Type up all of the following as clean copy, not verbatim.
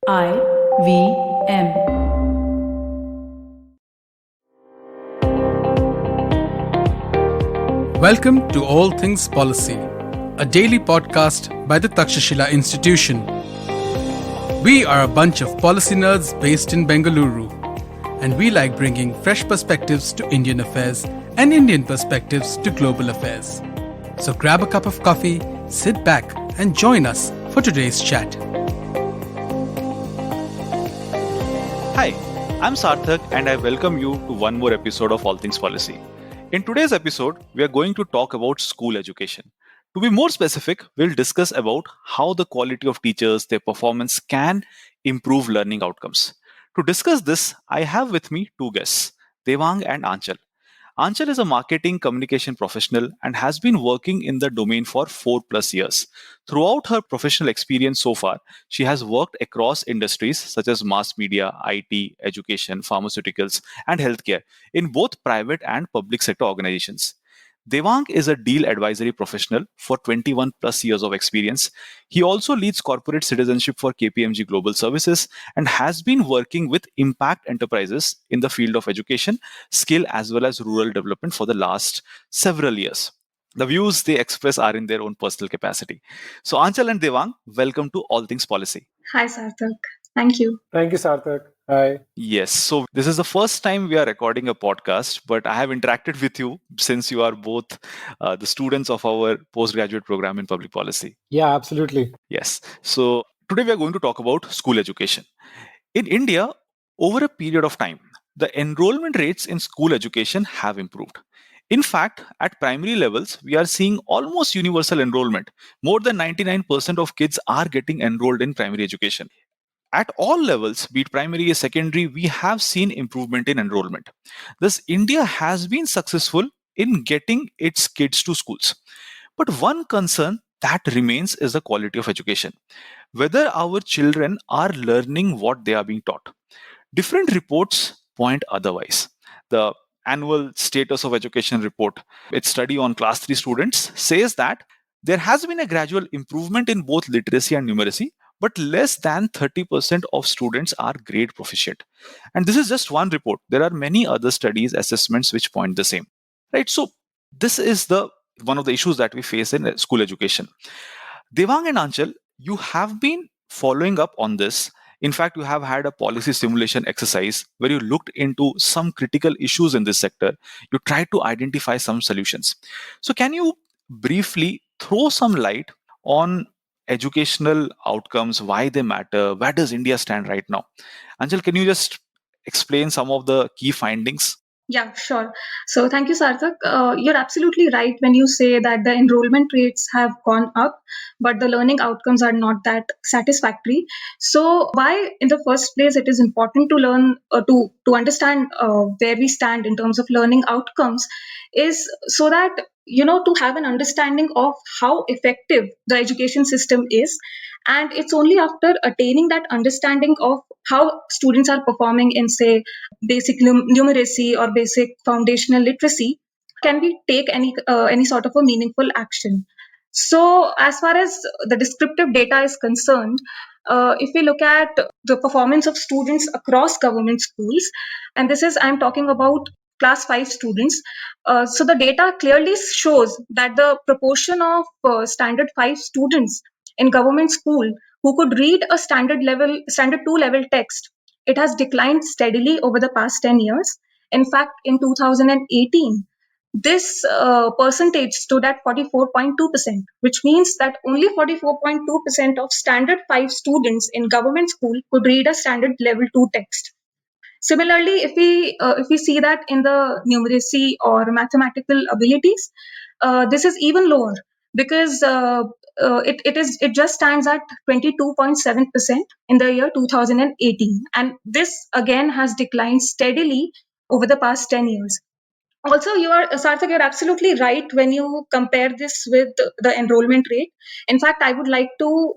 IVM. Welcome to All Things Policy, a daily podcast by the Takshashila Institution. We are a bunch of policy nerds based in Bengaluru, and we like bringing fresh perspectives to Indian affairs and Indian perspectives to global affairs. So grab a cup of coffee, sit back, and join us for today's chat. Hi, I'm Sarthak and I welcome you to one more episode of All Things Policy. In today's episode, we are going to talk about school education. To be more specific, we'll discuss about how the quality of teachers, their performance can improve learning outcomes. To discuss this, I have with me two guests, Devang and Anchal. Anchal is a marketing communication professional and has been working in the domain for 4+ years. Throughout her professional experience so far, she has worked across industries such as mass media, IT, education, pharmaceuticals, and healthcare in both private and public sector organizations. Devang is a deal advisory professional for 21+ years of experience. He also leads corporate citizenship for KPMG Global Services and has been working with impact enterprises in the field of education, skill, as well as rural development for the last several years. The views they express are in their own personal capacity. So, Anchal and Devang, welcome to All Things Policy. Hi, Sarthak. Thank you. Thank you, Sarthak. Hi. Yes, so this is the first time we are recording a podcast, but I have interacted with you since you are both the students of our postgraduate program in public policy. Yeah, absolutely. Yes, so today we are going to talk about school education. In India, over a period of time, the enrollment rates in school education have improved. In fact, at primary levels, we are seeing almost universal enrollment. More than 99% of kids are getting enrolled in primary education. At all levels, be it primary or secondary, we have seen improvement in enrollment. Thus, India has been successful in getting its kids to schools. But one concern that remains is the quality of education. Whether our children are learning what they are being taught. Different reports point otherwise. The annual status of education report, its study on class 3 students, says that there has been a gradual improvement in both literacy and numeracy, but less than 30% of students are grade proficient. And this is just one report. There are many other studies, assessments which point the same. Right? So this is the one of the issues that we face in school education. Devang and Anchal, you have been following up on this. In fact, you have had a policy simulation exercise where you looked into some critical issues in this sector. You tried to identify some solutions. So, can you briefly throw some light on educational outcomes, why they matter? Where does India stand right now? Anchal, can you just explain some of the key findings? Yeah, sure. So thank you, Sarthak. You're absolutely right when you say that the enrollment rates have gone up, but the learning outcomes are not that satisfactory. So why, in the first place, it is important to learn to understand where we stand in terms of learning outcomes, is so that to have an understanding of how effective the education system is, and it's only after attaining that understanding of how students are performing in, say, basic numeracy or basic foundational literacy, can we take any sort of a meaningful action. So as far as the descriptive data is concerned, if we look at the performance of students across government schools, and this is, I'm talking about class 5 students, so the data clearly shows that the proportion of standard 5 students in government school who could read a standard 2 level text, it has declined steadily over the past 10 years. In fact, in 2018, this percentage stood at 44.2%, which means that only 44.2% of standard 5 students in government school could read a standard level 2 text. Similarly, if we see that in the numeracy or mathematical abilities, this is even lower, because it just stands at 22.7% in the year 2018, and this again has declined steadily over the past 10 years. Also, Sarthak, you're absolutely right when you compare this with the enrollment rate. In fact, I would like to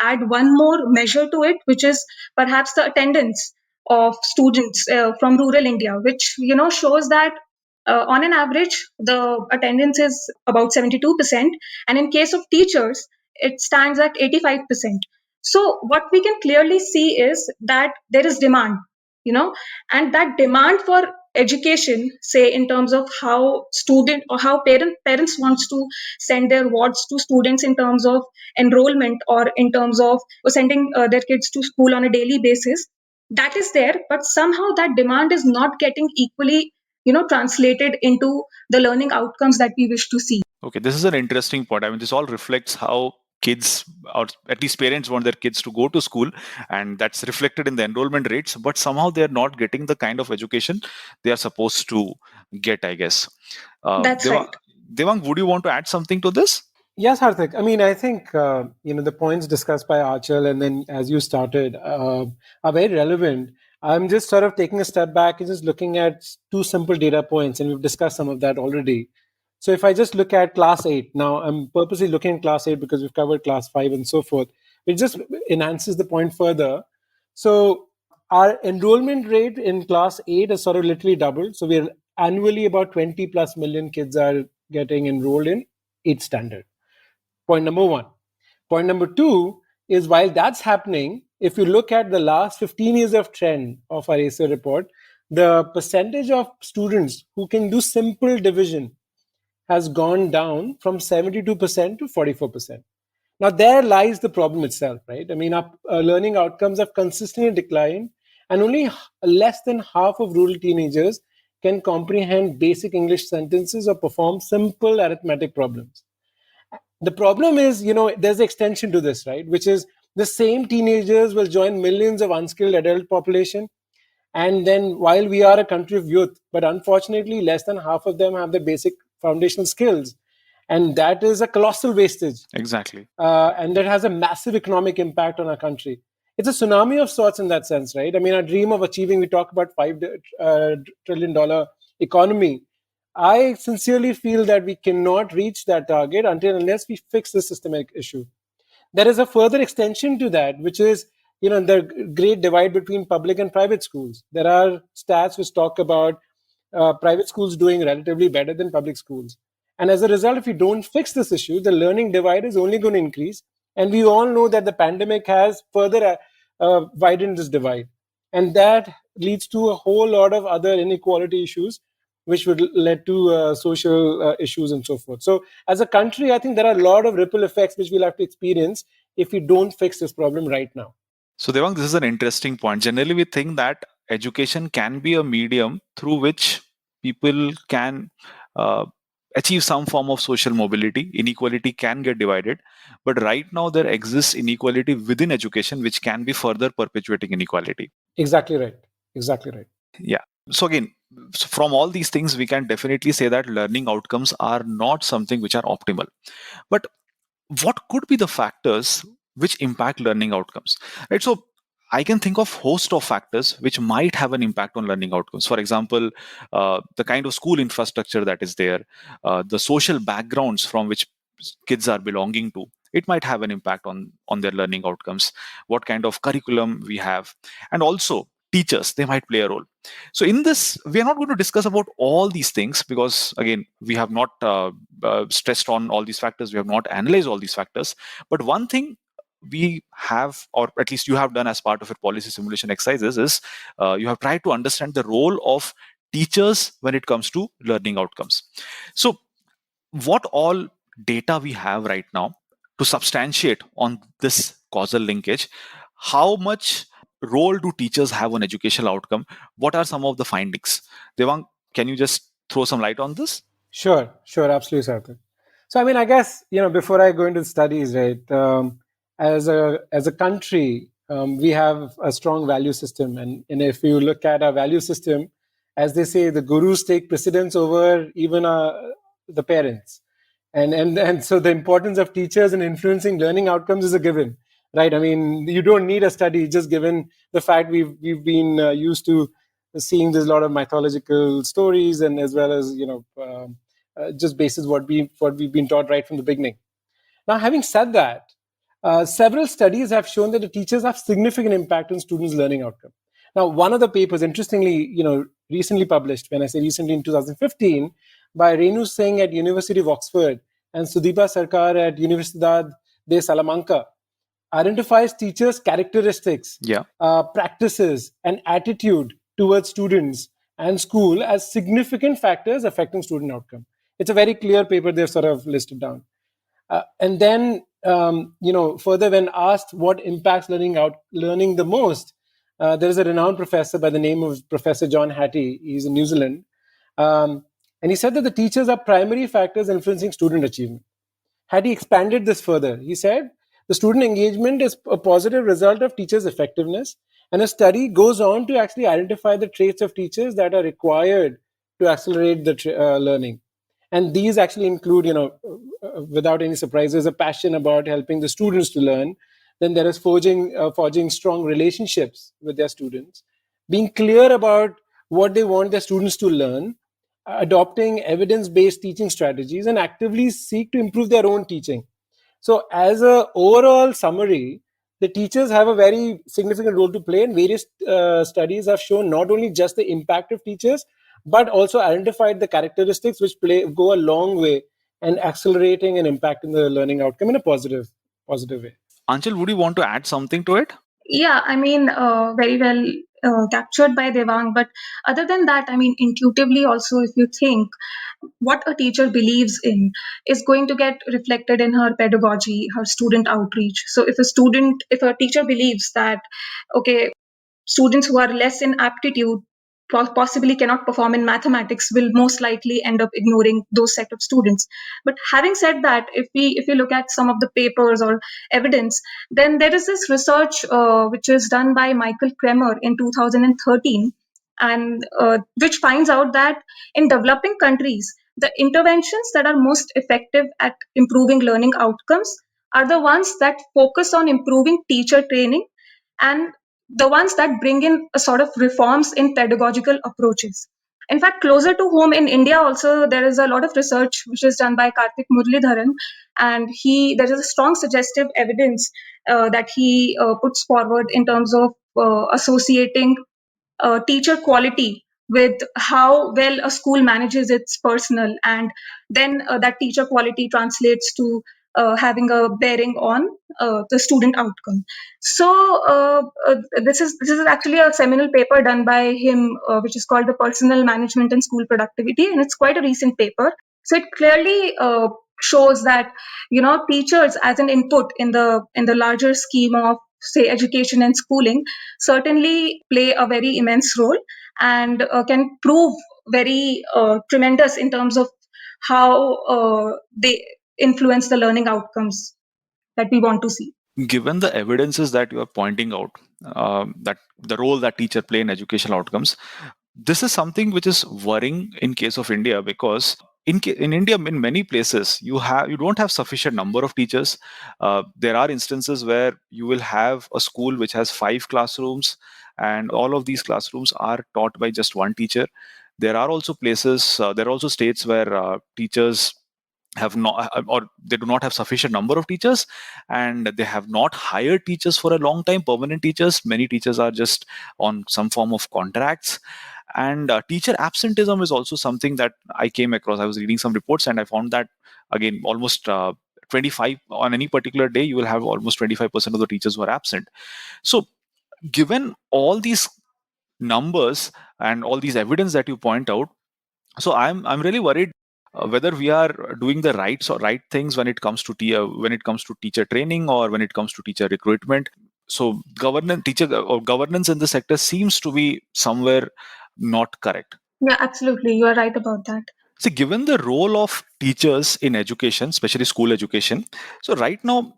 add one more measure to it, which is perhaps the attendance of students from rural India, which shows that on an average the attendance is about 72%, and in case of teachers it stands at 85%. So what we can clearly see is that there is demand, and that demand for education, say in terms of how student or how parents wants to send their wards to students in terms of enrollment or in terms of sending their kids to school on a daily basis, that is there, but somehow that demand is not getting equally translated into the learning outcomes that we wish to see. Okay, this is an interesting point. I mean, this all reflects how kids, or at least parents, want their kids to go to school, and that's reflected in the enrollment rates. But somehow they're not getting the kind of education they are supposed to get, I guess. That's right. Devang, would you want to add something to this? Yes, Harthik. I mean, I think the points discussed by Achal and then as you started are very relevant. I'm just sort of taking a step back and just looking at two simple data points, and we've discussed some of that already. So if I just look at class 8, now I'm purposely looking at class 8 because we've covered class 5 and so forth. It just enhances the point further. So our enrollment rate in class 8 is sort of literally doubled. So we're annually about 20 plus million kids are getting enrolled in 8th standard. Point number one. Point number two is while that's happening, if you look at the last 15 years of trend of our ACER report, the percentage of students who can do simple division has gone down from 72% to 44%. Now, there lies the problem itself, right? I mean, our learning outcomes have consistently declined, and only less than half of rural teenagers can comprehend basic English sentences or perform simple arithmetic problems. The problem is, there's an extension to this, right? Which is the same teenagers will join millions of unskilled adult population. And then while we are a country of youth, but unfortunately, less than half of them have the basic foundational skills. And that is a colossal wastage. Exactly. And that has a massive economic impact on our country. It's a tsunami of sorts in that sense, right? I mean, our dream of achieving, we talk about $5 trillion economy. I sincerely feel that we cannot reach that target unless we fix the systemic issue. There is a further extension to that, which is, the great divide between public and private schools. There are stats which talk about private schools doing relatively better than public schools. And as a result, if we don't fix this issue, the learning divide is only going to increase. And we all know that the pandemic has further widened this divide. And that leads to a whole lot of other inequality issues, which would lead to social issues and so forth. So as a country, I think there are a lot of ripple effects which we'll have to experience if we don't fix this problem right now. So Devang, this is an interesting point. Generally, we think that education can be a medium through which people can achieve some form of social mobility. Inequality can get divided. But right now, there exists inequality within education, which can be further perpetuating inequality. Exactly right. Exactly right. Yeah. So again, from all these things, we can definitely say that learning outcomes are not something which are optimal. But what could be the factors which impact learning outcomes, right? So I can think of host of factors which might have an impact on learning outcomes. For example, the kind of school infrastructure that is there, the social backgrounds from which kids are belonging to, it might have an impact on their learning outcomes. What kind of curriculum we have, and also teachers, they might play a role. So in this, we are not going to discuss about all these things because again, we have not stressed on all these factors, we have not analyzed all these factors. But one thing we have, or at least you have done as part of your policy simulation exercises, is you have tried to understand the role of teachers when it comes to learning outcomes. So what all data we have right now to substantiate on this causal linkage? How much role do teachers have on educational outcome? What are some of the findings? Devang, can you just throw some light on this? Sure, absolutely, Sarthak. So, I mean, I guess, before I go into the studies, right, as a country, we have a strong value system. And if you look at our value system, as they say, the gurus take precedence over even the parents. And so the importance of teachers in influencing learning outcomes is a given, right? I mean, you don't need a study, just given the fact we've been used to seeing there's a lot of mythological stories, and as well as just basis what we've been taught right from the beginning. Now, having said that, several studies have shown that the teachers have significant impact on students' learning outcome. Now, one of the papers, interestingly, recently published, when I say recently, in 2015, by Renu Singh at University of Oxford and Sudeepa Sarkar at Universidad de Salamanca, identifies teachers' characteristics, Yeah. practices, and attitude towards students and school as significant factors affecting student outcome. It's a very clear paper they've sort of listed down. And then, further, when asked what impacts learning the most, there is a renowned professor by the name of Professor John Hattie. He's in New Zealand. And he said that the teachers are primary factors influencing student achievement. Hattie expanded this further. He said, the student engagement is a positive result of teachers' effectiveness. And a study goes on to actually identify the traits of teachers that are required to accelerate the learning. And these actually include, without any surprises, a passion about helping the students to learn. Then there is forging strong relationships with their students, being clear about what they want their students to learn, adopting evidence-based teaching strategies, and actively seek to improve their own teaching. So as an overall summary, the teachers have a very significant role to play, and various studies have shown not only just the impact of teachers, but also identified the characteristics which go a long way in accelerating and impacting the learning outcome in a positive way. Anchal, would you want to add something to it? Yeah, I mean, very well captured by Devang. But other than that, I mean, intuitively also, if you think what a teacher believes in is going to get reflected in her pedagogy, her student outreach. So if a teacher believes that, okay, students who are less in aptitude possibly cannot perform in mathematics will most likely end up ignoring those set of students. But having said that, if we look at some of the papers or evidence, then there is this research which is done by Michael Kremer in 2013, and which finds out that in developing countries, the interventions that are most effective at improving learning outcomes are the ones that focus on improving teacher training, and the ones that bring in a sort of reforms in pedagogical approaches. In fact, closer to home in India, also there is a lot of research which is done by Karthik Muralidharan, and there is a strong suggestive evidence that he puts forward in terms of associating teacher quality with how well a school manages its personnel, and then that teacher quality translates to having a bearing on the student outcome. So this is actually a seminal paper done by him, which is called the Personnel Management and School Productivity, and it's quite a recent paper. So it clearly shows that teachers as an input in the larger scheme of, say, education and schooling certainly play a very immense role, and can prove very tremendous in terms of how they influence the learning outcomes that we want to see. Given the evidences that you are pointing out, that the role that teacher play in educational outcomes, this is something which is worrying in case of India, because in India, in many places, you don't have sufficient number of teachers. There are instances where you will have a school which has 5 classrooms, and all of these classrooms are taught by just one teacher. There are also states where teachers have not, or they do not have sufficient number of teachers, and they have not hired teachers for a long time, permanent teachers. Many teachers are just on some form of contracts. And teacher absenteeism is also something that I came across. I was reading some reports, and I found that, again, almost 25 on any particular day, you will have almost 25% of the teachers who are absent. So given all these numbers and all these evidence that you point out, so I'm really worried whether we are doing the right things when it comes to teacher training, or when it comes to teacher recruitment. So governance in the sector seems to be somewhere not correct. Yeah, absolutely, you are right about that. So given the role of teachers in education, especially school education, so right now,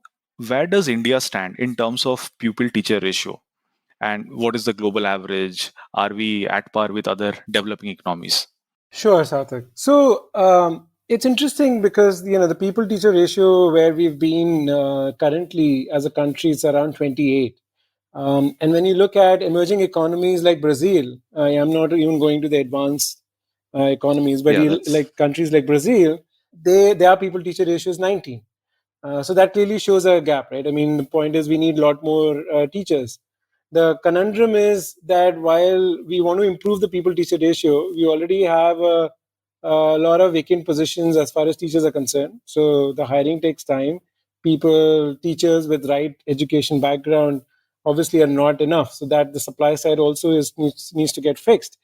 where does India stand in terms of pupil teacher ratio, and what is the global average? Are we at par with other developing economies? Sure, Sarthak. So it's interesting because the people teacher ratio where we've been currently as a country is around 28. And when you look at emerging economies like Brazil, I am not even going to the advanced economies, but like countries like Brazil, their people teacher ratio is 19. So that clearly shows a gap, right? I mean, the point is we need a lot more teachers. The conundrum is that while we want to improve the people teacher ratio, we already have a lot of vacant positions as far as teachers are concerned. So the hiring takes time. people, teachers with right education background obviously are not enough. So that the supply side also needs to get fixed.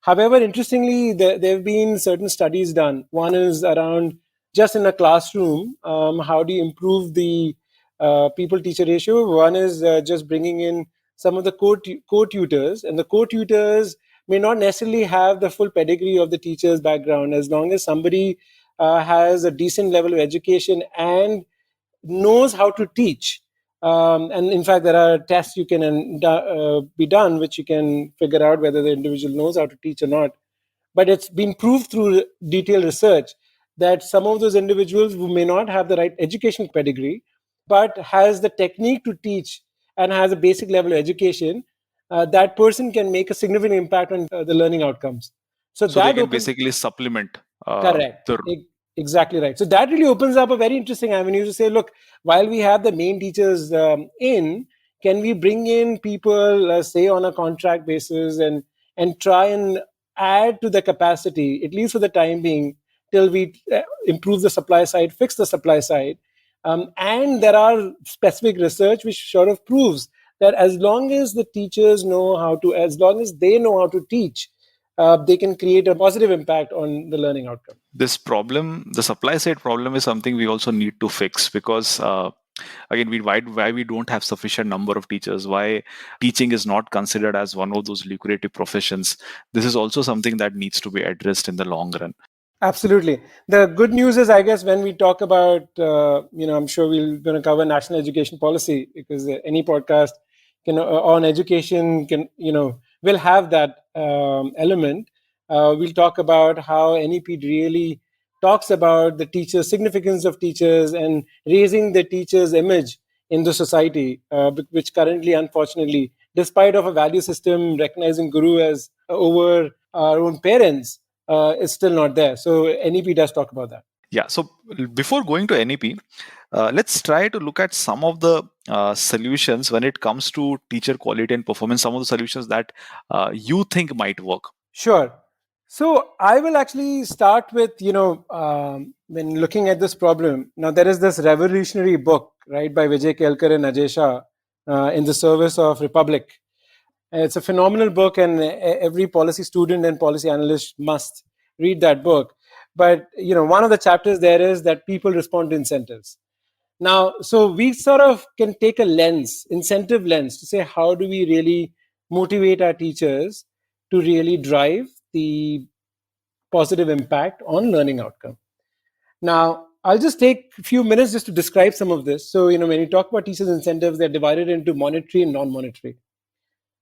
However, interestingly, there have been certain studies done. One is around just in a classroom, how do you improve the people-teacher ratio? One is just bringing in some of the co-tutors, and the co-tutors may not necessarily have the full pedigree of the teacher's background. As long as somebody has a decent level of education and knows how to teach. And in fact, there are tests you can be done, which you can figure out whether the individual knows how to teach or not. But it's been proved through detailed research that some of those individuals who may not have the right education pedigree, but has the technique to teach and has a basic level of education, that person can make a significant impact on the learning outcomes. So they that can opens, basically supplement correct. Exactly right. So that really opens up a very interesting avenue to say, look, while we have the main teachers can we bring in people, say, on a contract basis and try and add to the capacity, at least for the time being, till we improve the supply side, fix the supply side. And there are specific research which sort of proves that as long as the teachers know how to, as long as they know how to teach, they can create a positive impact on the learning outcome. This problem, the supply side problem, is something we also need to fix, because again, why we don't have sufficient number of teachers, why teaching is not considered as one of those lucrative professions. This is also something that needs to be addressed in the long run. Absolutely. The good news is, I guess, when we talk about, I'm sure we're going to cover national education policy, because any podcast on education will have that element. We'll talk about how NEP really talks about the teachers, significance of teachers, and raising the teachers' image in the society, which currently, unfortunately, despite of a value system recognizing guru as over our own parents, is still not there. So NEP does talk about that. Yeah. So before going to NEP, let's try to look at some of the solutions when it comes to teacher quality and performance, some of the solutions that you think might work. Sure. So I will actually start with, when looking at this problem, now there is this revolutionary book, right, by Vijay Kelkar and Ajay Shah, In the Service of Republic. It's a phenomenal book, and every policy student and policy analyst must read that book. But, one of the chapters there is that people respond to incentives. Now, so we sort of can take a lens, incentive lens, to say, how do we really motivate our teachers to really drive the positive impact on learning outcome? Now, I'll just take a few minutes just to describe some of this. So, when you talk about teachers' incentives, they're divided into monetary and non-monetary.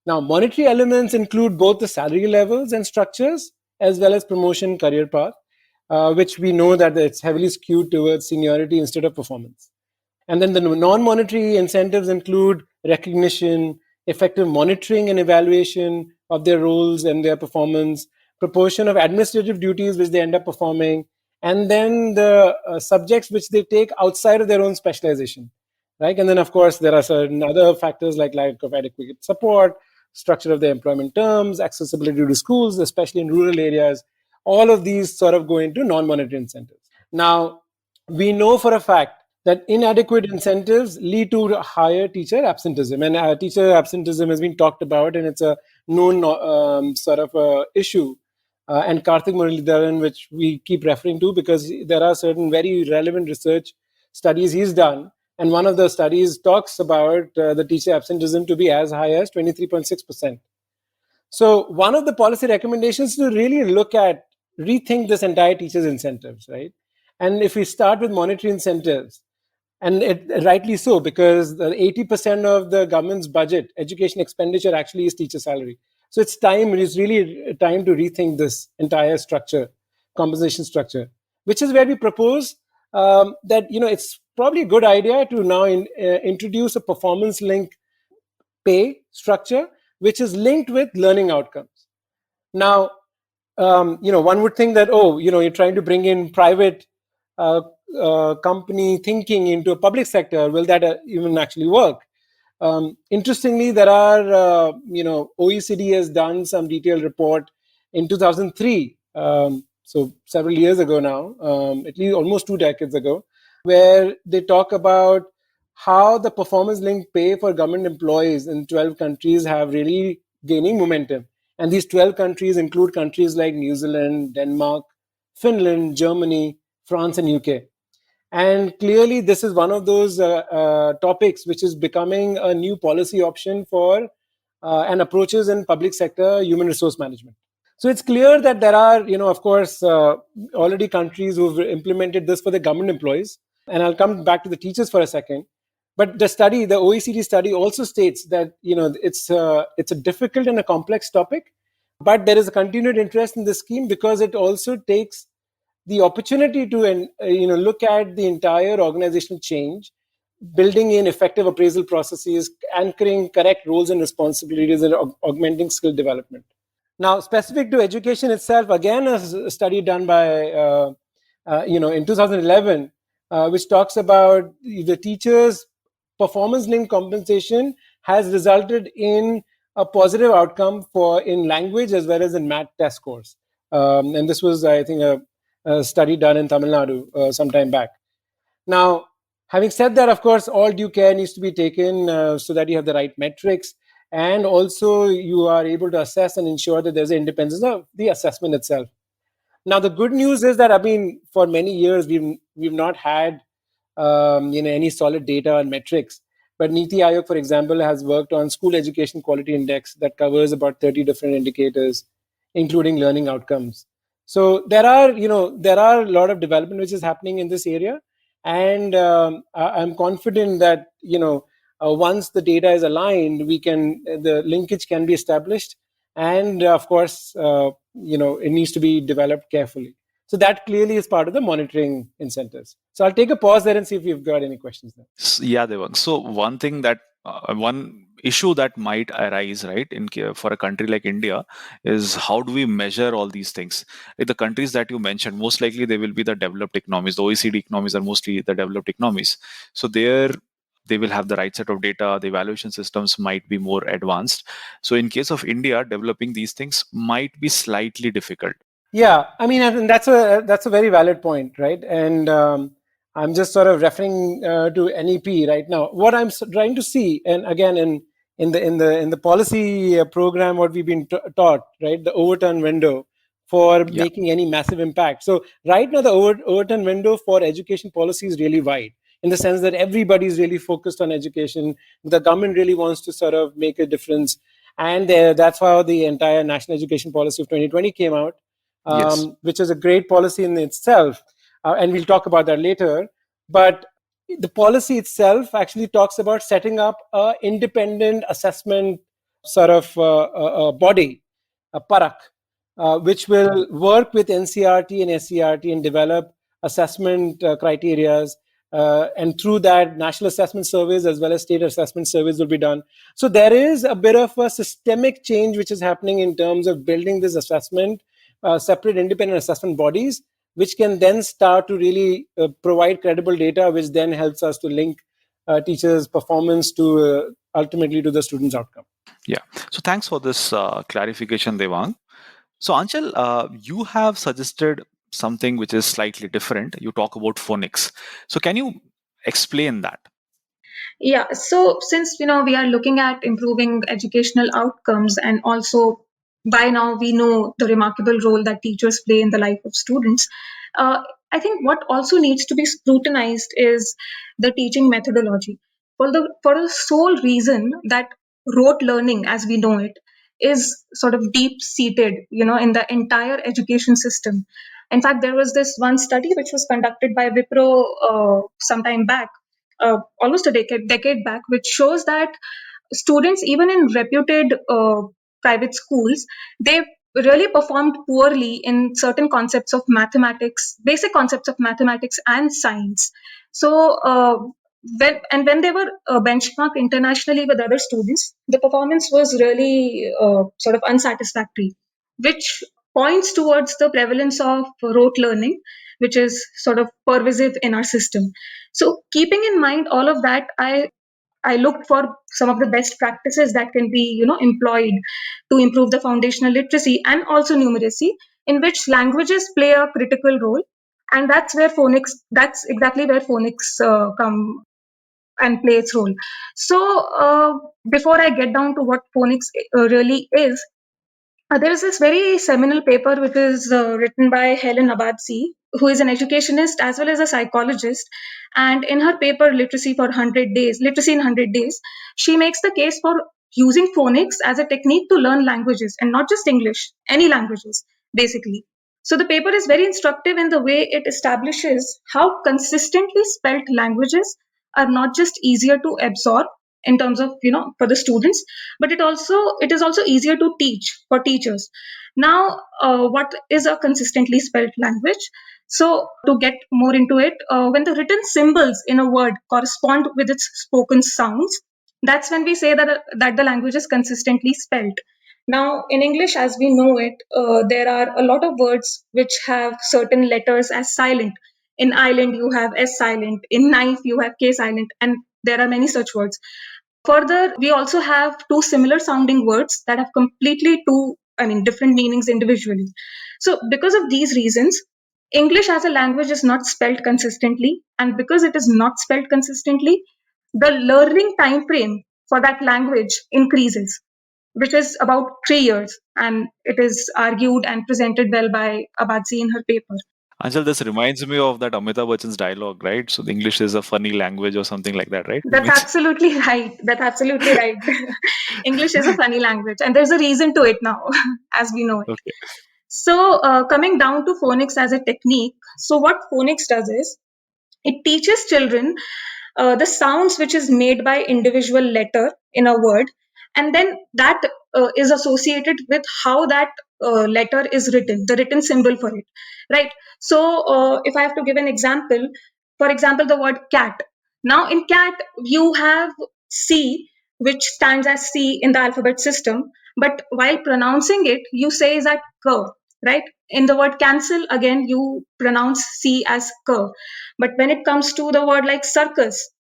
Now, monetary elements include both the salary levels and structures, as well as promotion career path, which we know that it's heavily skewed towards seniority instead of performance. And then the non-monetary incentives include recognition, effective monitoring and evaluation of their roles and their performance, proportion of administrative duties which they end up performing, and then the subjects which they take outside of their own specialization. Right? And then, of course, there are certain other factors like lack of adequate support, structure of the employment terms, accessibility to schools, especially in rural areas. All of these sort of go into non-monetary incentives. Now, we know for a fact that inadequate incentives lead to higher teacher absenteeism. And teacher absenteeism has been talked about, and it's a known sort of issue. And Karthik Muralidharan, which we keep referring to, because there are certain very relevant research studies he's done. And one of the studies talks about the teacher absenteeism to be as high as 23.6%. So one of the policy recommendations is to really rethink this entire teacher's incentives, right? And if we start with monetary incentives, and rightly so, because 80% of the government's budget, education expenditure, actually is teacher salary. So it's really time to rethink this entire structure, compensation structure, which is where we propose that, it's probably a good idea to now introduce a performance-linked pay structure, which is linked with learning outcomes. Now, one would think that, you're trying to bring in private company thinking into a public sector. Will that even actually work? Interestingly, there are, OECD has done some detailed report in 2003, so several years ago now, at least almost 2 decades ago, where they talk about how the performance linked pay for government employees in 12 countries have really gaining momentum. And these 12 countries include countries like New Zealand, Denmark, Finland, Germany, France, and UK. And clearly, this is one of those topics which is becoming a new policy option for and approaches in public sector human resource management. So it's clear that there are, of course, already countries who've implemented this for the government employees. And I'll come back to the teachers for a second. But the OECD study also states that, it's a difficult and a complex topic, but there is a continued interest in this scheme because it also takes the opportunity to look at the entire organizational change, building in effective appraisal processes, anchoring correct roles and responsibilities, and augmenting skill development. Now, specific to education itself, again, a study done by in 2011, which talks about the teachers' performance-linked compensation has resulted in a positive outcome in language as well as in math test scores. And this was, I think, a study done in Tamil Nadu some time back. Now, having said that, of course, all due care needs to be taken so that you have the right metrics, and also you are able to assess and ensure that there's an independence of the assessment itself. Now, the good news is that, for many years, we've not had any solid data and metrics. But Niti Aayog, for example, has worked on School Education Quality Index that covers about 30 different indicators, including learning outcomes. So there are a lot of development which is happening in this area, and I'm confident that once the data is aligned, the linkage can be established, and of course, it needs to be developed carefully. So that clearly is part of the monitoring incentives. So I'll take a pause there and see if you've got any questions there. Yeah, Devang. So one issue that might arise, right, for a country like India, is how do we measure all these things? In the countries that you mentioned, most likely they will be the developed economies. The OECD economies are mostly the developed economies. So they will have the right set of data. The evaluation systems might be more advanced. So in case of India, developing these things might be slightly difficult. Yeah, I think that's a very valid point, right? And I'm just sort of referring to NEP right now. What I'm trying to see, and again in the policy program, what we've been taught, right, the overturn window for making any massive impact. So right now, the overturn window for education policy is really wide, in the sense that everybody is really focused on education. The government really wants to sort of make a difference, and that's how the entire National Education Policy of 2020 came out. Which is a great policy in itself. And we'll talk about that later. But the policy itself actually talks about setting up an independent assessment sort of body, a PARAK, which will work with NCERT and SCERT and develop assessment criteria. And through that, national assessment surveys as well as state assessment surveys will be done. So there is a bit of a systemic change which is happening in terms of building this assessment, separate independent assessment bodies, which can then start to really provide credible data, which then helps us to link teachers' performance to ultimately to the students' outcome. Yeah. So thanks for this clarification, Devang. So Anchal, you have suggested something which is slightly different. You talk about phonics. So can you explain that? Yeah, so since we are looking at improving educational outcomes, and also by now we know the remarkable role that teachers play in the life of students, I think what also needs to be scrutinized is the teaching methodology, for the sole reason that rote learning, as we know it, is sort of deep seated, in the entire education system. In fact, there was this one study which was conducted by Wipro some time back, almost a decade back, which shows that students, even in reputed private schools, they really performed poorly in certain concepts of mathematics, basic concepts of mathematics and science. So when they were benchmarked internationally with other students, the performance was really sort of unsatisfactory, which points towards the prevalence of rote learning, which is sort of pervasive in our system. So keeping in mind all of that, I looked for some of the best practices that can be employed to improve the foundational literacy and also numeracy, in which languages play a critical role, And that's exactly where phonics come and play its role. So before I get down to what phonics really is, there is this very seminal paper which is written by Helen Abazi, who is an educationist as well as a psychologist. And in her paper, Literacy in 100 Days, she makes the case for using phonics as a technique to learn languages, and not just English, any languages, basically. So the paper is very instructive in the way it establishes how consistently spelt languages are not just easier to absorb in terms of, for the students, but it is also easier to teach for teachers. Now, what is a consistently spelled language? So to get more into it, when the written symbols in a word correspond with its spoken sounds, that's when we say that the language is consistently spelled. Now, in English as we know it, there are a lot of words which have certain letters as silent. In island you have S silent, in knife you have K silent, and there are many such words. Further, we also have two similar sounding words that have completely different meanings individually. So, because of these reasons, English as a language is not spelled consistently, and because it is not spelled consistently, the learning time frame for that language increases, which is about 3 years, and it is argued and presented well by Abazi in her paper. Anshul, this reminds me of that Amitabh Bachchan's dialogue, right? So the English is a funny language or something like that, right? It That's means absolutely right. That's absolutely right. English is a funny language, and there's a reason to it now, as we know it. okay. So, coming down to phonics as a technique, so what phonics does is it teaches children the sounds which is made by individual letter in a word, and then that is associated with how that letter is written, the written symbol for it, right? So, if I have to give an example, for example, the word cat. Now, in cat, you have C, which stands as C in the alphabet system, but while pronouncing it, you say that k, right? In the word cancel, again, you pronounce C as k. But when it comes to the word like circus,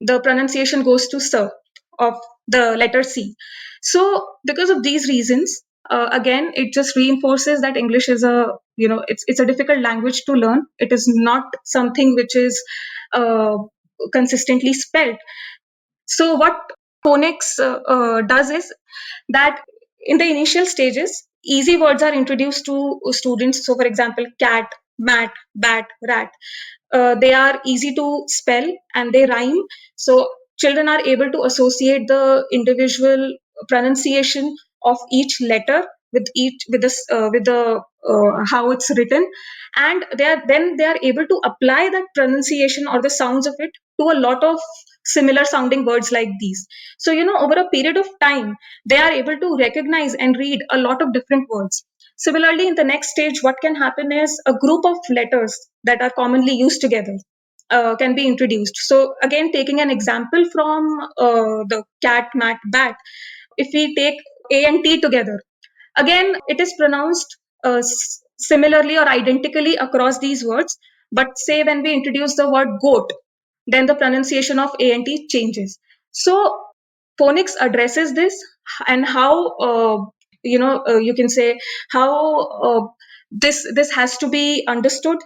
the pronunciation goes to sir of the letter C. So, because of these reasons, again, it just reinforces that English is it's a difficult language to learn. It is not something which is uh, consistently spelled. So, what phonics does is that in the initial stages, easy words are introduced to students. So, for example, cat, mat, bat, rat. They are easy to spell and they rhyme. So, children are able to associate the individual pronunciation of each letter with the how it's written, and they are able to apply that pronunciation or the sounds of it to a lot of similar sounding words like these. So, over a period of time, they are able to recognize and read a lot of different words. Similarly, in the next stage, what can happen is a group of letters that are commonly used together can be introduced. So, again, taking an example from the cat, mat, bat, if we take A and T together, again, it is pronounced similarly or identically across these words. But say when we introduce the word goat, then the pronunciation of A and T changes. So phonics addresses this, and how you can say how this has to be understood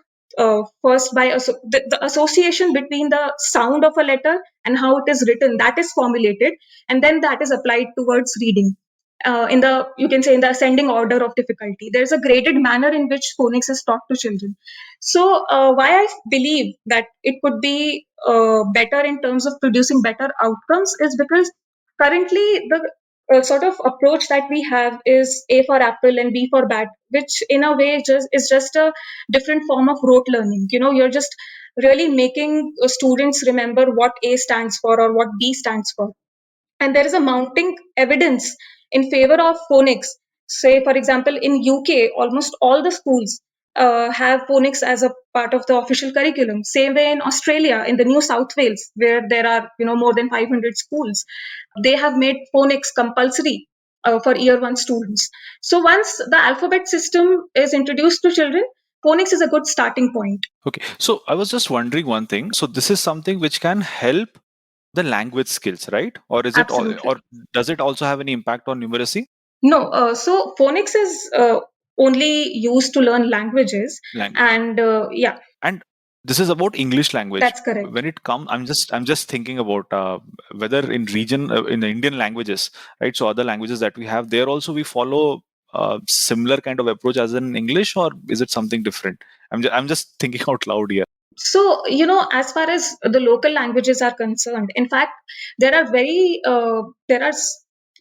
first by the association between the sound of a letter and how it is written, that is formulated, and then that is applied towards reading in the, you can say, in the ascending order of difficulty. There's a graded manner in which phonics is taught to children. So why I believe that it could be better in terms of producing better outcomes is because currently the sort of approach that we have is A for apple and B for bat, which in a way is just a different form of rote learning. You're just really making students remember what A stands for or what B stands for. And there is a mounting evidence in favor of phonics. Say, for example, in UK, almost all the schools have phonics as a part of the official curriculum. Same way in Australia, in the New South Wales, where there are more than 500 schools, they have made phonics compulsory for year one students. So once the alphabet system is introduced to children, phonics is a good starting point. Okay. So I was just wondering one thing. So this is something which can help the language skills, right? Or is it all, Absolutely. or does it also have any impact on numeracy? No, so phonics is only used to learn languages. Lang- And yeah, and this is about English language. that's correct. When it comes, I'm just thinking about whether in region in the Indian languages, right? So other languages that we have there also we follow similar kind of approach as in English, or is it something different? I'm just thinking out loud here. So, as far as the local languages are concerned, in fact, there are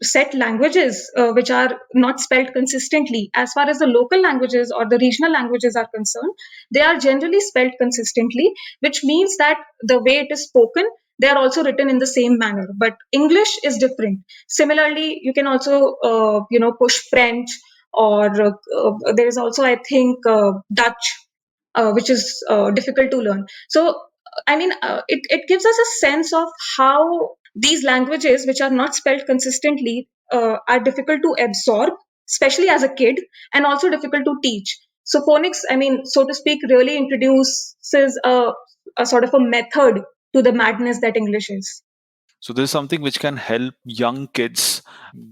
set languages which are not spelled consistently. As far as the local languages or the regional languages are concerned, they are generally spelled consistently, which means that the way it is spoken, they are also written in the same manner. But English is different. Similarly, you can also, push French, or there is also, I think, Dutch, which is difficult to learn. So, it gives us a sense of how these languages, which are not spelled consistently, are difficult to absorb, especially as a kid, and also difficult to teach. So, phonics, so to speak, really introduces a sort of a method to the madness that English is. So this is something which can help young kids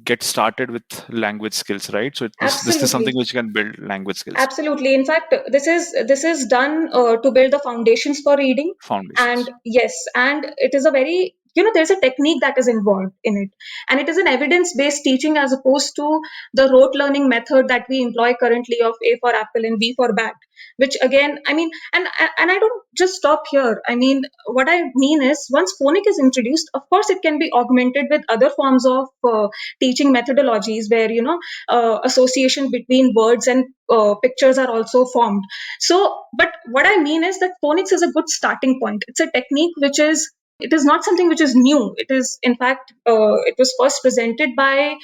get started with language skills, right? So this is something Absolutely. which can build language skills, Absolutely. In fact, this is done to build the foundations for reading. And foundations. yes, and it is a very, there's a technique that is involved in it. And it is an evidence-based teaching as opposed to the rote learning method that we employ currently of A for apple and B for bat, which again, and I don't just stop here. What I mean is, once phonic is introduced, of course, it can be augmented with other forms of teaching methodologies where, association between words and pictures are also formed. So, but what I mean is that phonics is a good starting point. It's a technique which is, it is not something which is new. It is, in fact, it was first presented by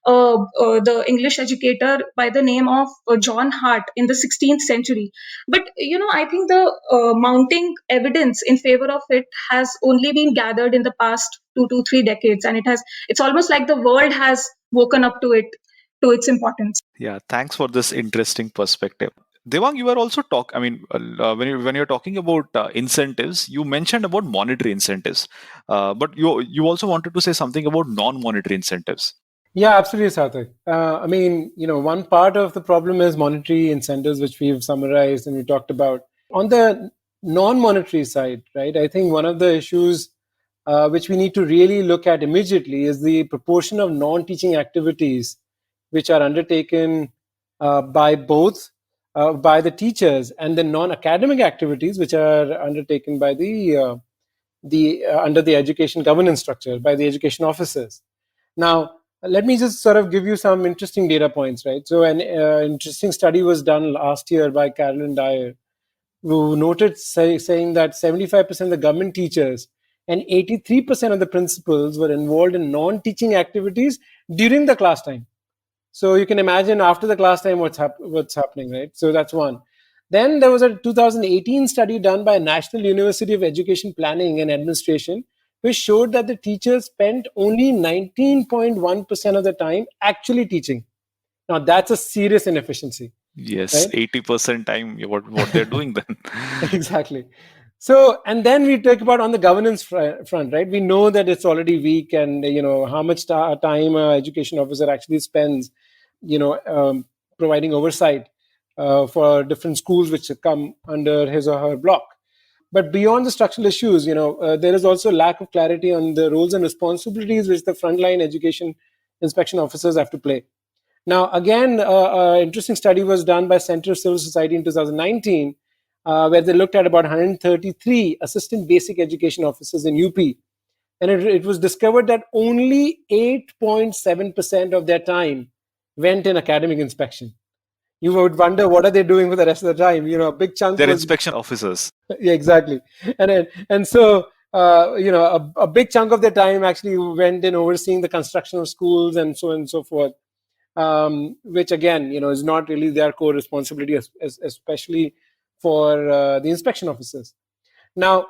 the English educator by the name of John Hart in the 16th century. But I think the mounting evidence in favor of it has only been gathered in the past 2 to 3 decades, and it's almost like the world has woken up to it, to its importance. Yeah, thanks for this interesting perspective. Devang, you were also when you're talking about incentives, you mentioned about monetary incentives, but you also wanted to say something about non-monetary incentives. Yeah, absolutely, Sarthak. One part of the problem is monetary incentives, which we've summarized and we talked about. On the non-monetary side, right, I think one of the issues which we need to really look at immediately is the proportion of non-teaching activities which are undertaken by the teachers, and the non-academic activities which are undertaken by the under the education governance structure by the education officers. Now, let me just sort of give you some interesting data points, right? So an interesting study was done last year by Carolyn Dyer, who noted saying that 75% of the government teachers and 83% of the principals were involved in non-teaching activities during the class time. So you can imagine after the class time what's happening, right? So that's one. Then there was a 2018 study done by National University of Education Planning and Administration, which showed that the teachers spent only 19.1% of the time actually teaching. Now that's a serious inefficiency. Yes, Right? 80% time. What they're doing then? Exactly. So, and then we talk about on the governance front, right? We know that it's already weak, and how much time an education officer actually spends, providing oversight for different schools which come under his or her block. But beyond the structural issues, there is also lack of clarity on the roles and responsibilities which the frontline education inspection officers have to play. Now, again, an interesting study was done by Center of Civil Society in 2019, where they looked at about 133 assistant basic education officers in UP. And it was discovered that only 8.7% of their time went in academic inspection. You would wonder, what are they doing for the rest of the time? A big chunk They're was inspection officers. yeah, exactly. And so a big chunk of their time actually went in overseeing the construction of schools and so on and so forth, which again is not really their core responsibility, especially for the inspection officers. Now,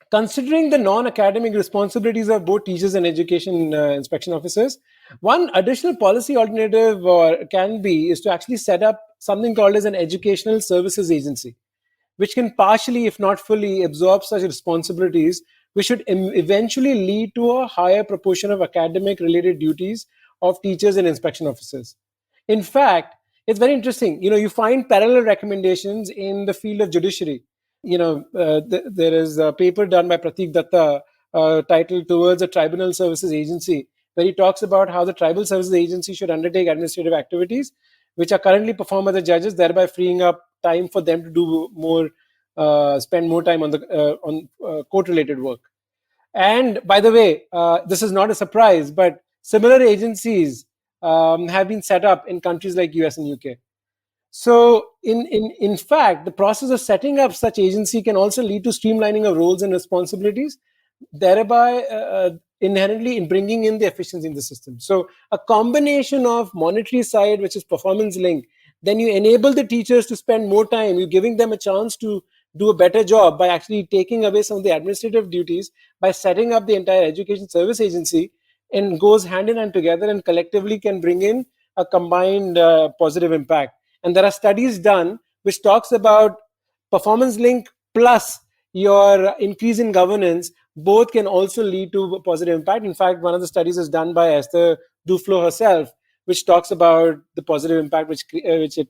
considering the non-academic responsibilities of both teachers and education inspection officers, one additional policy alternative is to actually set up something called as an educational services agency, which can partially, if not fully, absorb such responsibilities, which should eventually lead to a higher proportion of academic related duties of teachers and inspection officers. In fact, it's very interesting. You find parallel recommendations in the field of judiciary. There is a paper done by Pratik Datta titled Towards a Tribunal Services Agency, where he talks about how the Tribal Services Agency should undertake administrative activities which are currently performed by the judges, thereby freeing up time for them to do more, spend more time on court-related work. And by the way, this is not a surprise, but similar agencies have been set up in countries like US and UK. So, in fact, the process of setting up such agency can also lead to streamlining of roles and responsibilities, thereby inherently in bringing in the efficiency in the system. So, a combination of monetary side, which is performance linked, then you enable the teachers to spend more time. You're giving them a chance to do a better job by actually taking away some of the administrative duties by setting up the entire education service agency, and goes hand in hand together and collectively can bring in a combined positive impact. And there are studies done which talks about performance link plus your increase in governance, both can also lead to a positive impact. In fact, one of the studies is done by Esther Duflo herself, which talks about the positive impact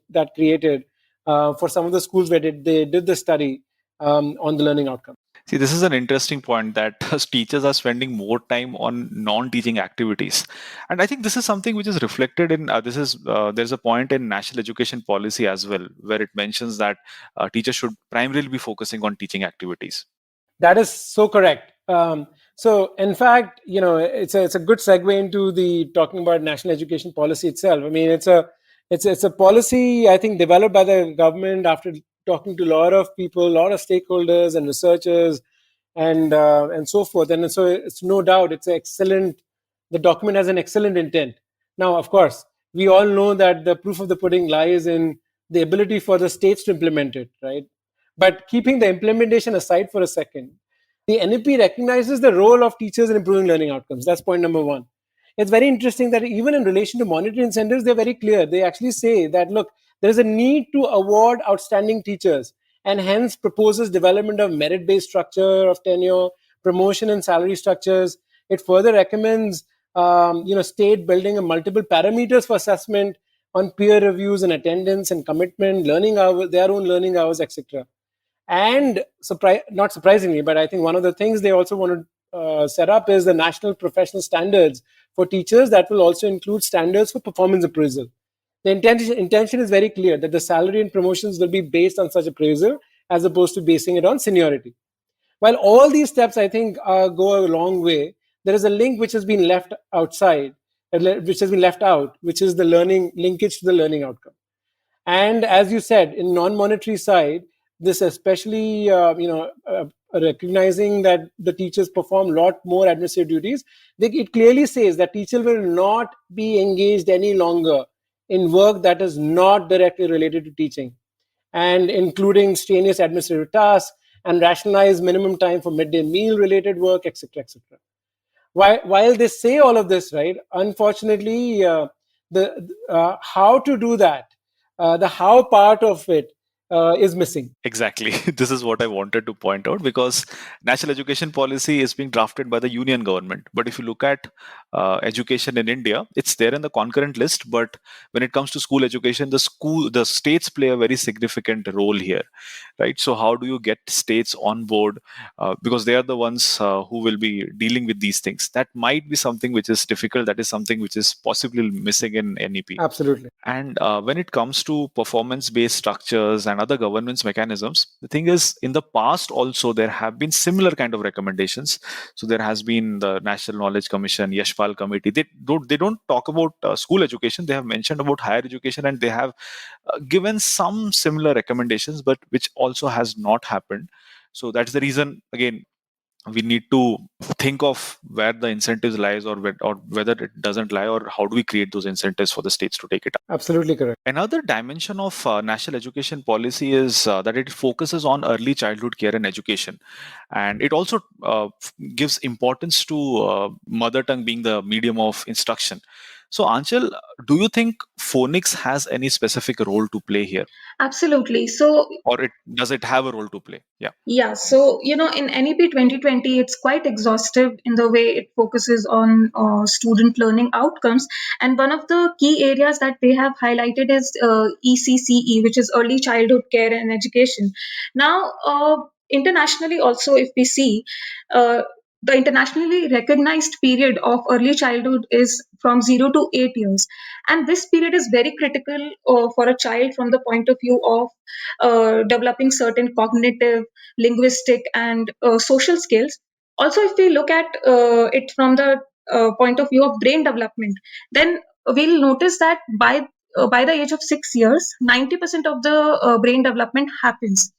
that created for some of the schools where they did the study on the learning outcome. See, this is an interesting point that teachers are spending more time on non-teaching activities, and I think this is something which is reflected in there's a point in national education policy as well, where it mentions that teachers should primarily be focusing on teaching activities. That is so correct. So, in fact, it's a good segue into the talking about national education policy itself. I mean, it's a policy, I think, developed by the government after talking to a lot of people, a lot of stakeholders and researchers, and so forth. And so, it's no doubt it's excellent. The document has an excellent intent. Now, of course, we all know that the proof of the pudding lies in the ability for the states to implement it, right? But keeping the implementation aside for a second, the NEP recognizes the role of teachers in improving learning outcomes. That's point number one. It's very interesting that even in relation to monetary incentives, they're very clear. They actually say that, look, there's a need to award outstanding teachers, and hence proposes development of merit-based structure of tenure, promotion and salary structures. It further recommends state building of multiple parameters for assessment on peer reviews and attendance and commitment, learning hours, their own learning hours, etc. And not surprisingly, but I think one of the things they also want to set up is the national professional standards for teachers that will also include standards for performance appraisal. The intention is very clear that the salary and promotions will be based on such appraisal as opposed to basing it on seniority. While all these steps, I think, go a long way, there is a link which has been left outside, which has been left out, which is the learning linkage to the learning outcome. And as you said, in non-monetary side, this especially, recognizing that the teachers perform a lot more administrative duties, it clearly says that teachers will not be engaged any longer in work that is not directly related to teaching, and including strenuous administrative tasks, and rationalize minimum time for midday meal related work, etc., etc. While they say all of this, right, unfortunately, the how to do that, the how part of it is missing. Exactly. This is what I wanted to point out, because national education policy is being drafted by the union government. But if you look at education in India, it's there in the concurrent list. But when it comes to school education, the states play a very significant role here, right? So how do you get states on board? Because they are the ones who will be dealing with these things. That might be something which is difficult. That is something which is possibly missing in NEP. Absolutely. And when it comes to performance-based structures and other governance mechanisms, the thing is, in the past also there have been similar kind of recommendations. So there has been the National Knowledge Commission, Yashpal Committee. They don't talk about school education. They have mentioned about higher education, and they have given some similar recommendations, but which also has not happened. So that's the reason, again, we need to think of where the incentives lies, or whether it doesn't lie, or how do we create those incentives for the states to take it up. Absolutely correct. Another dimension of national education policy is that it focuses on early childhood care and education, and it also gives importance to mother tongue being the medium of instruction. So Anchal, do you think phonics has any specific role to play here, Absolutely. So or does it have a role to play? Yeah. yeah, so in NEP 2020, it's quite exhaustive in the way it focuses on student learning outcomes. And one of the key areas that they have highlighted is ECCE, which is Early Childhood Care and Education. Now, internationally, also, if we see, uh, the internationally recognized period of early childhood is from 0 to 8 years. And this period is very critical for a child from the point of view of developing certain cognitive, linguistic, and social skills. Also, if we look at it from the point of view of brain development, then we'll notice that by the age of 6 years, 90% of the brain development happens,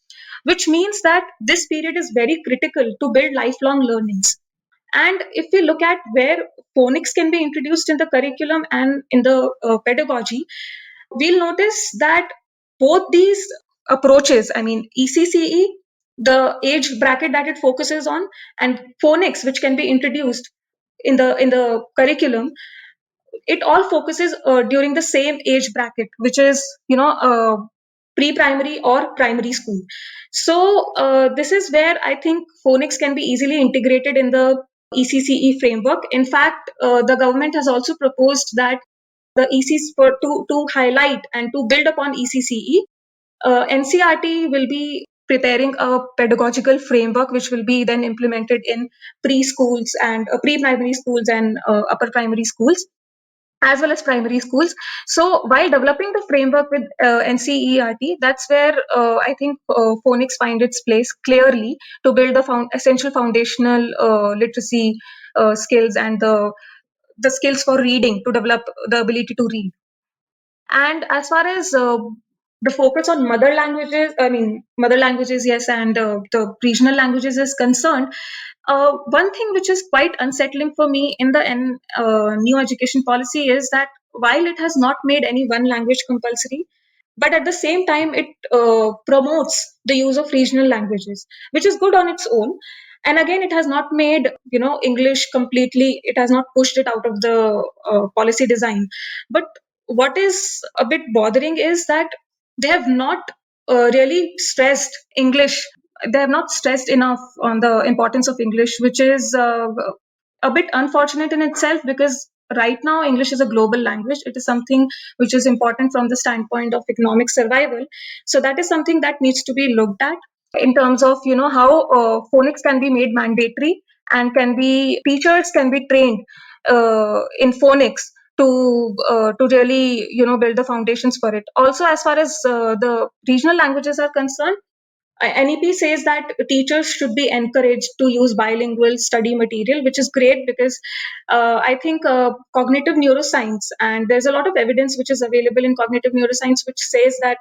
which means that this period is very critical to build lifelong learnings. And if we look at where phonics can be introduced in the curriculum and in the pedagogy, we'll notice that both these approaches, I mean, ECCE, the age bracket that it focuses on, and phonics, which can be introduced in the curriculum, it all focuses during the same age bracket, which is pre-primary or primary school. So this is where I think phonics can be easily integrated in the ECCE framework. In fact, the government has also proposed that the ECs to highlight and to build upon ECCE, NCRT will be preparing a pedagogical framework which will be then implemented in preschools and pre-primary schools and upper primary schools, as well as primary schools. So while developing the framework with NCERT, that's where I think phonics find its place clearly to build the essential foundational literacy skills and the skills for reading, to develop the ability to read. And as far as the focus on mother languages, I mean, mother languages, yes, and the regional languages is concerned, one thing which is quite unsettling for me in the new education policy is that while it has not made any one language compulsory, but at the same time it promotes the use of regional languages, which is good on its own. And again, it has not made English completely, it has not pushed it out of the policy design. But what is a bit bothering is that they have not really stressed English. They have not stressed enough on the importance of English, which is a bit unfortunate in itself, because right now English is a global language. It is something which is important from the standpoint of economic survival. So that is something that needs to be looked at in terms of how phonics can be made mandatory, and teachers can be trained in phonics to really build the foundations for it. Also, as far as the regional languages are concerned, NEP says that teachers should be encouraged to use bilingual study material, which is great, because I think cognitive neuroscience, and there's a lot of evidence which is available in cognitive neuroscience which says that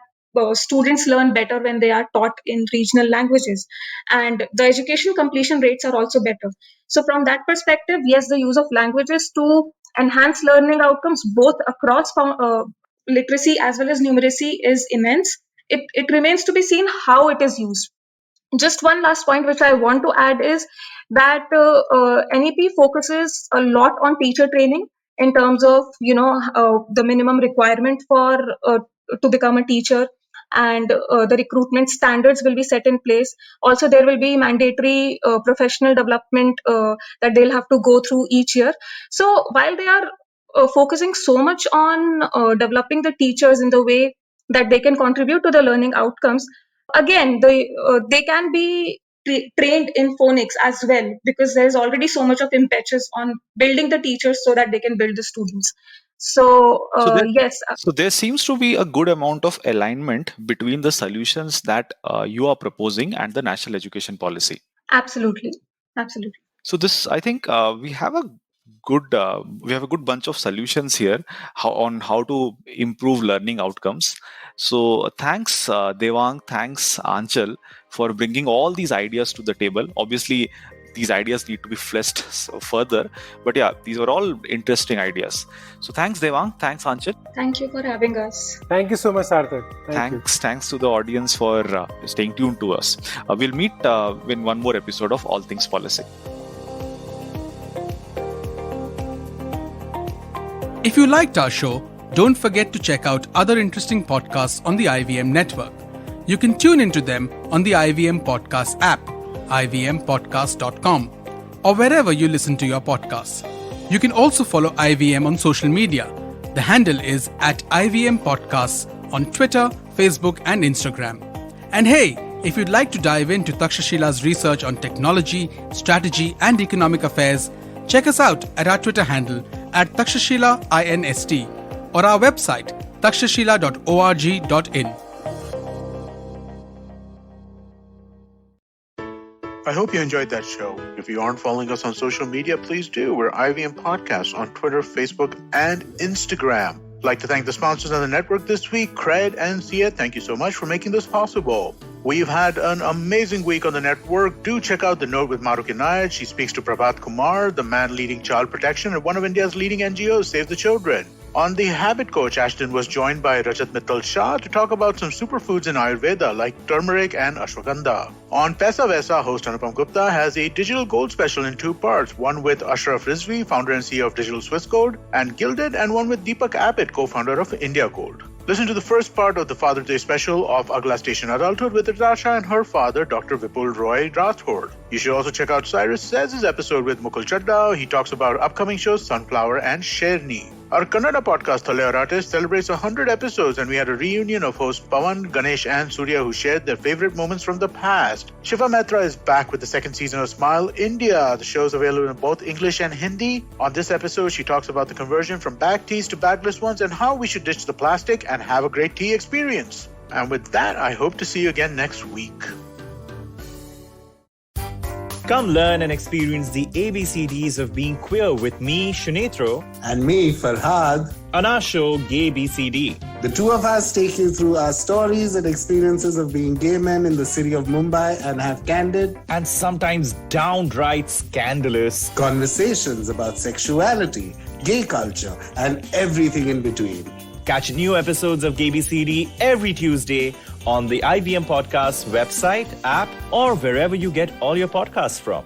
students learn better when they are taught in regional languages, and the education completion rates are also better. So from that perspective, yes, the use of languages to enhance learning outcomes both across literacy as well as numeracy is immense. It remains to be seen how it is used. Just one last point which I want to add is that NEP focuses a lot on teacher training in terms of the minimum requirement for to become a teacher, and the recruitment standards will be set in place. Also, there will be mandatory professional development that they'll have to go through each year. So while they are focusing so much on developing the teachers in the way that they can contribute to the learning outcomes, again they can be trained in phonics as well, because there's already so much of impetus on building the teachers so that they can build the students. So So there, yes, so there seems to be a good amount of alignment between the solutions that you are proposing and the national education policy. absolutely, absolutely. So this, I think, we have a good bunch of solutions here on how to improve learning outcomes. So thanks, Devang, thanks, Anchal, for bringing all these ideas to the table. Obviously, these ideas need to be fleshed further, but yeah, these were all interesting ideas. So thanks, Devang, thanks, Anchal. Thank you for having us. Thank you so much, Sarthak. Thank you. Thanks to the audience for staying tuned to us. We'll meet in one more episode of All Things Policy. If you liked our show, don't forget to check out other interesting podcasts on the IVM network. You can tune into them on the IVM Podcast app, ivmpodcast.com, or wherever you listen to your podcasts. You can also follow IVM on social media. The handle is @IVM Podcasts on Twitter, Facebook, and Instagram. And hey, if you'd like to dive into Takshashila's research on technology, strategy, and economic affairs, check us out at our Twitter handle @TakshashilaINST or our website takshashila.org.in. I hope you enjoyed that show. If you aren't following us on social media, please do. We're IVM Podcasts on Twitter, Facebook, and Instagram. I'd like to thank the sponsors on the network this week, Cred and Sia. Thank you so much for making this possible. We've had an amazing week on the network. Do check out The Note with Mahrukh Inayat. She speaks to Prabhat Kumar, the man leading child protection at one of India's leading NGOs, Save the Children. On The Habit Coach, Ashton was joined by Rajat Mittal Shah to talk about some superfoods in Ayurveda like turmeric and ashwagandha. On Paisa Vaisa, host Anupam Gupta has a digital gold special in 2 parts, one with Ashraf Rizvi, founder and CEO of Digital Swiss Code and Gilded, and one with Deepak Abid, co-founder of India Gold. Listen to the first part of the Father's Day special of Agla Station Adulthood with Natasha and her father, Dr. Vipul Roy Rathod. You should also check out Cyrus Says' episode with Mukul Chadda. He talks about upcoming shows Sunflower and Sherni. Our Kannada podcast, Thale Artist, celebrates 100 episodes, and we had a reunion of hosts Pawan, Ganesh, and Surya who shared their favorite moments from the past. Shiva Mehta is back with the second season of Smile India. The show is available in both English and Hindi. On this episode, she talks about the conversion from bag teas to bagless ones and how we should ditch the plastic and have a great tea experience. And with that, I hope to see you again next week. Come learn and experience the ABCDs of being queer with me, Shunetro, and me, Farhad, on our show Gay BCD. The two of us take you through our stories and experiences of being gay men in the city of Mumbai and have candid and sometimes downright scandalous conversations about sexuality, gay culture, and everything in between. Catch new episodes of Gay BCD every Tuesday on the IVM Podcast website, app, or wherever you get all your podcasts from.